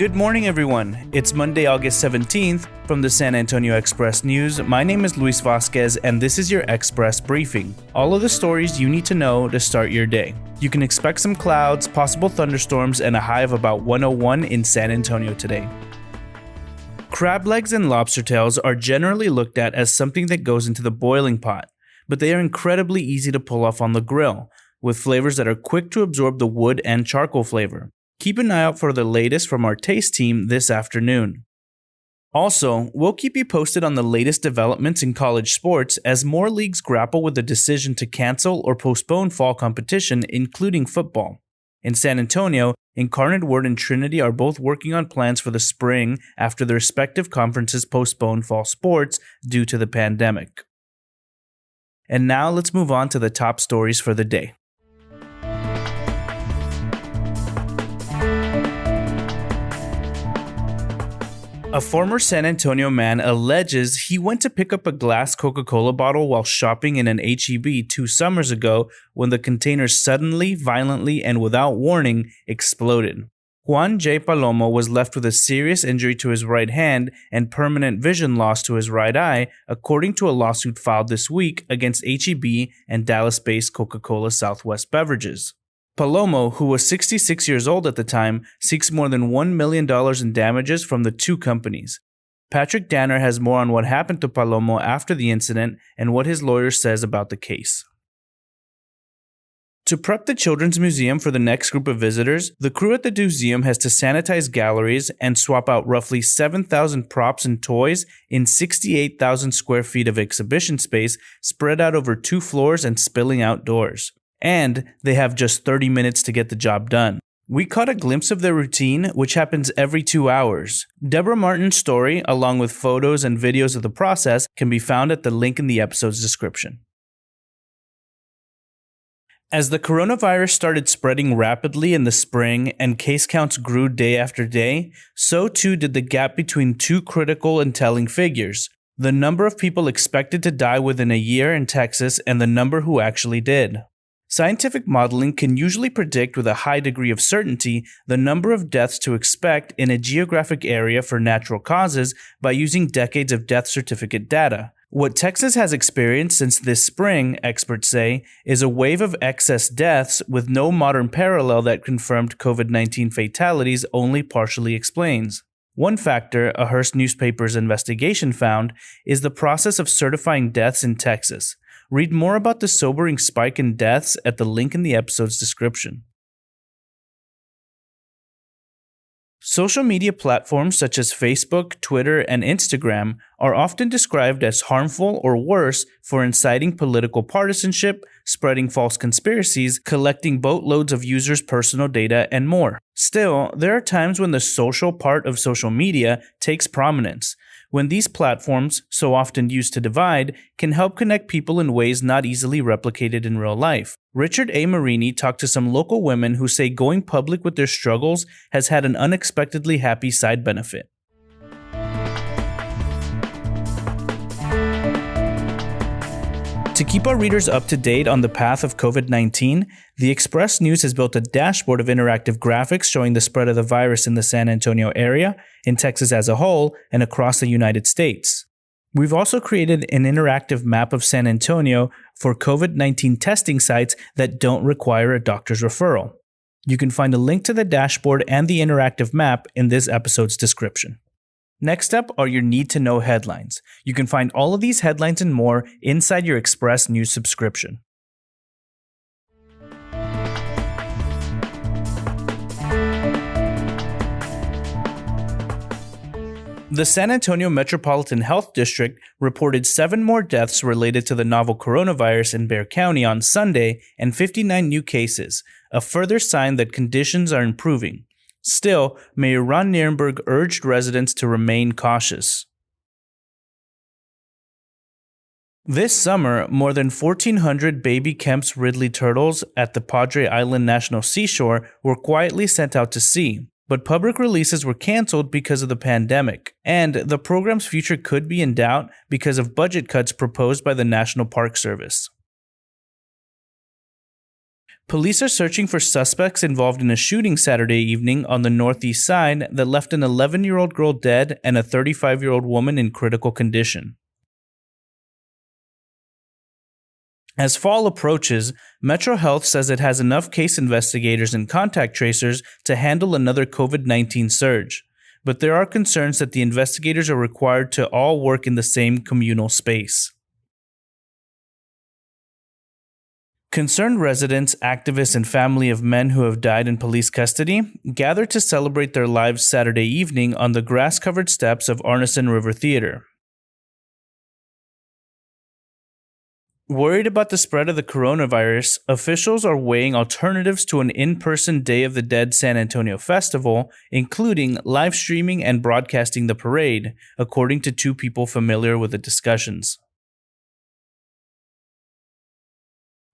Good morning, everyone. It's Monday, August 17th. From the San Antonio Express News, my name is Luis Vasquez, and this is your Express Briefing. All of the stories you need to know to start your day. You can expect some clouds, possible thunderstorms, and a high of about 101 in San Antonio today. Crab legs and lobster tails are generally looked at as something that goes into the boiling pot, but they are incredibly easy to pull off on the grill, with flavors that are quick to absorb the wood and charcoal flavor. Keep an eye out for the latest from our taste team this afternoon. Also, we'll keep you posted on the latest developments in college sports as more leagues grapple with the decision to cancel or postpone fall competition, including football. In San Antonio, Incarnate Word and Trinity are both working on plans for the spring after their respective conferences postponed fall sports due to the pandemic. And now let's move on to the top stories for the day. A former San Antonio man alleges he went to pick up a glass Coca-Cola bottle while shopping in an H-E-B 2 summers ago when the container suddenly, violently, and without warning exploded. Juan J. Palomo was left with a serious injury to his right hand and permanent vision loss to his right eye, according to a lawsuit filed this week against H-E-B and Dallas-based Coca-Cola Southwest Beverages. Palomo, who was 66 years old at the time, seeks more than $1 million in damages from the two companies. Patrick Danner has more on what happened to Palomo after the incident and what his lawyer says about the case. To prep the Children's Museum for the next group of visitors, the crew at the DoSeum has to sanitize galleries and swap out roughly 7,000 props and toys in 68,000 square feet of exhibition space spread out over 2 floors and spilling outdoors. And they have just 30 minutes to get the job done. We caught a glimpse of their routine, which happens every 2 hours. Deborah Martin's story, along with photos and videos of the process, can be found at the link in the episode's description. As the coronavirus started spreading rapidly in the spring and case counts grew day after day, so too did the gap between two critical and telling figures: the number of people expected to die within a year in Texas and the number who actually did. Scientific modeling can usually predict with a high degree of certainty the number of deaths to expect in a geographic area for natural causes by using decades of death certificate data. What Texas has experienced since this spring, experts say, is a wave of excess deaths with no modern parallel that confirmed COVID-19 fatalities only partially explains. One factor a Hearst newspaper's investigation found is the process of certifying deaths in Texas. Read more about the sobering spike in deaths at the link in the episode's description. Social media platforms such as Facebook, Twitter, and Instagram are often described as harmful or worse for inciting political partisanship, spreading false conspiracies, collecting boatloads of users' personal data, and more. Still, there are times when the social part of social media takes prominence, when these platforms, so often used to divide, can help connect people in ways not easily replicated in real life. Richard A. Marini talked to some local women who say going public with their struggles has had an unexpectedly happy side benefit. To keep our readers up to date on the path of COVID-19, the Express News has built a dashboard of interactive graphics showing the spread of the virus in the San Antonio area, in Texas as a whole, and across the United States. We've also created an interactive map of San Antonio for COVID-19 testing sites that don't require a doctor's referral. You can find a link to the dashboard and the interactive map in this episode's description. Next up are your need-to-know headlines. You can find all of these headlines and more inside your Express News subscription. The San Antonio Metropolitan Health District reported 7 more deaths related to the novel coronavirus in Bexar County on Sunday and 59 new cases, a further sign that conditions are improving. Still, Mayor Ron Nirenberg urged residents to remain cautious. This summer, more than 1,400 baby Kemp's Ridley turtles at the Padre Island National Seashore were quietly sent out to sea, but public releases were canceled because of the pandemic, and the program's future could be in doubt because of budget cuts proposed by the National Park Service. Police are searching for suspects involved in a shooting Saturday evening on the northeast side that left an 11-year-old girl dead and a 35-year-old woman in critical condition. As fall approaches, Metro Health says it has enough case investigators and contact tracers to handle another COVID-19 surge, but there are concerns that the investigators are required to all work in the same communal space. Concerned residents, activists, and family of men who have died in police custody gathered to celebrate their lives Saturday evening on the grass-covered steps of Arneson River Theater. Worried about the spread of the coronavirus, officials are weighing alternatives to an in-person Day of the Dead San Antonio festival, including live streaming and broadcasting the parade, according to two people familiar with the discussions.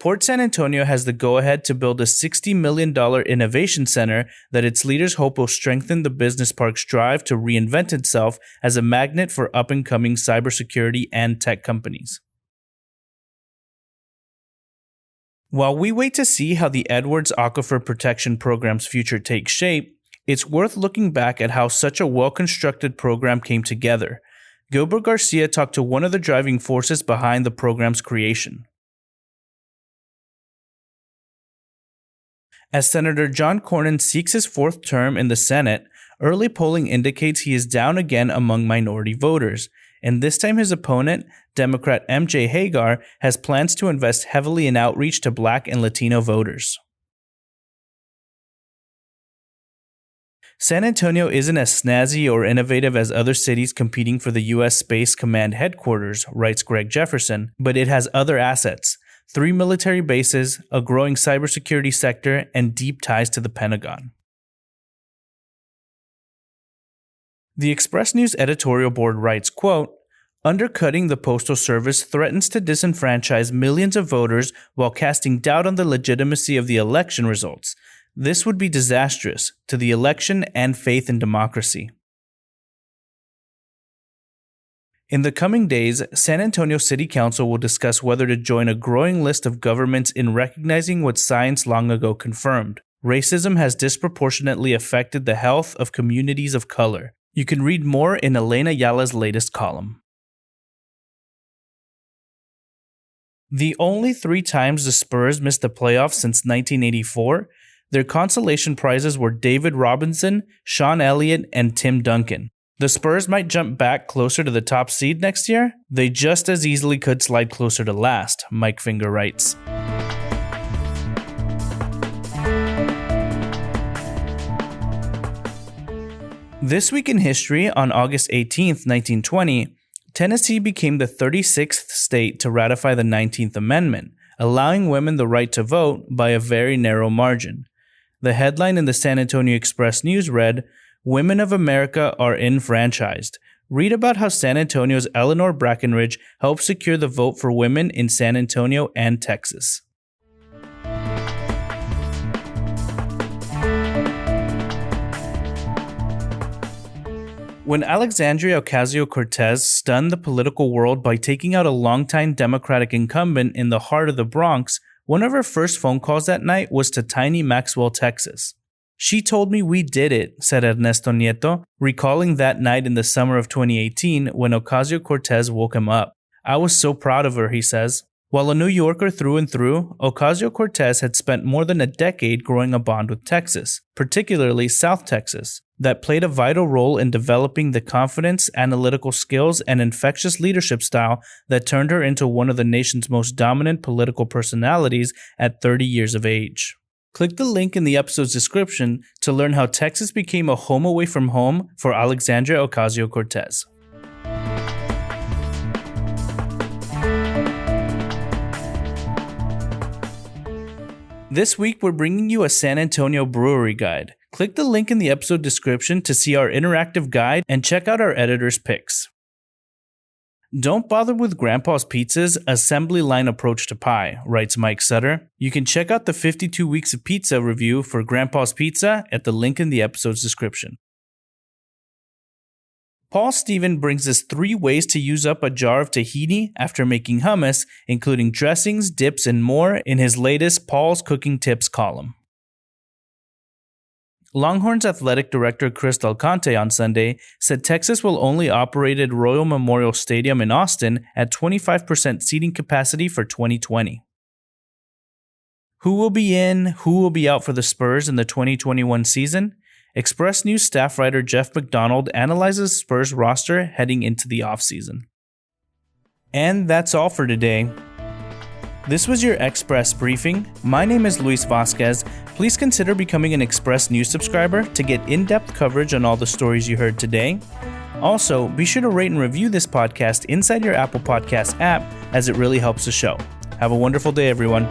Port San Antonio has the go-ahead to build a $60 million innovation center that its leaders hope will strengthen the business park's drive to reinvent itself as a magnet for up-and-coming cybersecurity and tech companies. While we wait to see how the Edwards Aquifer Protection Program's future takes shape, it's worth looking back at how such a well-constructed program came together. Gilbert Garcia talked to one of the driving forces behind the program's creation. As Senator John Cornyn seeks his fourth term in the Senate, early polling indicates he is down again among minority voters, and this time his opponent, Democrat M.J. Hagar, has plans to invest heavily in outreach to Black and Latino voters. San Antonio isn't as snazzy or innovative as other cities competing for the U.S. Space Command headquarters, writes Greg Jefferson, but it has other assets: 3 military bases, a growing cybersecurity sector, and deep ties to the Pentagon. The Express News editorial board writes, quote, "Undercutting the Postal Service threatens to disenfranchise millions of voters while casting doubt on the legitimacy of the election results. This would be disastrous to the election and faith in democracy." In the coming days, San Antonio City Council will discuss whether to join a growing list of governments in recognizing what science long ago confirmed: racism has disproportionately affected the health of communities of color. You can read more in Elena Ayala's latest column. The only 3 times the Spurs missed the playoffs since 1984, their consolation prizes were David Robinson, Sean Elliott, and Tim Duncan. The Spurs might jump back closer to the top seed next year. They just as easily could slide closer to last, Mike Finger writes. This week in history, on August 18, 1920, Tennessee became the 36th state to ratify the 19th Amendment, allowing women the right to vote by a very narrow margin. The headline in the San Antonio Express News read, "Women of America are enfranchised." Read about how San Antonio's Eleanor Brackenridge helped secure the vote for women in San Antonio and Texas. When Alexandria Ocasio-Cortez stunned the political world by taking out a longtime Democratic incumbent in the heart of the Bronx, one of her first phone calls that night was to tiny Maxwell, Texas. "She told me we did it," said Ernesto Nieto, recalling that night in the summer of 2018 when Ocasio-Cortez woke him up. "I was so proud of her," he says. While a New Yorker through and through, Ocasio-Cortez had spent more than a decade growing a bond with Texas, particularly South Texas, that played a vital role in developing the confidence, analytical skills, and infectious leadership style that turned her into one of the nation's most dominant political personalities at 30 years of age. Click the link in the episode's description to learn how Texas became a home away from home for Alexandria Ocasio-Cortez. This week, we're bringing you a San Antonio brewery guide. Click the link in the episode description to see our interactive guide and check out our editor's picks. "Don't bother with Grandpa's Pizza's assembly line approach to pie," writes Mike Sutter. You can check out the 52 Weeks of Pizza review for Grandpa's Pizza at the link in the episode's description. Paul Steven brings us 3 ways to use up a jar of tahini after making hummus, including dressings, dips, and more in his latest Paul's Cooking Tips column. Longhorns athletic director Chris Del Conte on Sunday said Texas will only operate at Royal Memorial Stadium in Austin at 25% seating capacity for 2020. Who will be in, who will be out for the Spurs in the 2021 season? Express News staff writer Jeff McDonald analyzes Spurs roster heading into the offseason. And that's all for today. This was your Express Briefing. My name is Luis Vasquez. Please consider becoming an Express News subscriber to get in-depth coverage on all the stories you heard today. Also, be sure to rate and review this podcast inside your Apple Podcast app, as it really helps the show. Have a wonderful day, everyone.